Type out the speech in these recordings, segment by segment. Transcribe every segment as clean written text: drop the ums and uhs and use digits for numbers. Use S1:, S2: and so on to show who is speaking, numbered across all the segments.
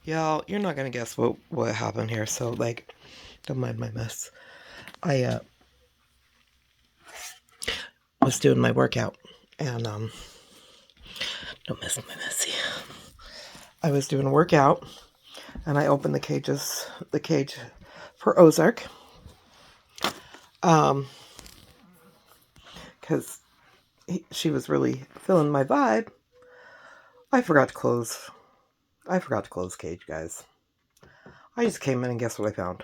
S1: Y'all, you're not gonna guess what happened here, so like, don't mind my mess. I was doing my workout, and don't mess with my messy. I was doing a workout, and I opened the cage for Ozark, because she was really feeling my vibe. I forgot to close the cage, guys. I just came in and guess what I found?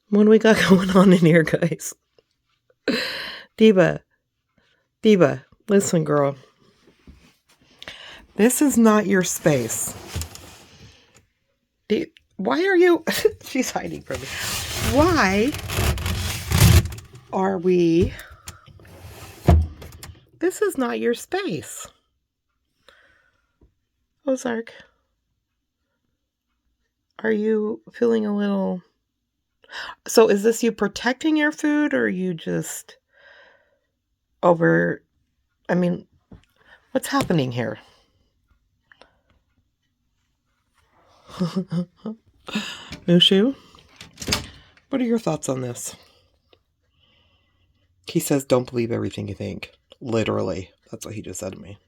S1: What do we got going on in here, guys? Diva, listen, girl. This is not your space. Why are you... She's hiding from me. Why are we... This is not your space. Ozark, are you feeling a little... So is this you protecting your food, or are you just over... I mean, what's happening here? Mushu, what are your thoughts on this? He says, don't believe everything you think. Literally. That's what he just said to me.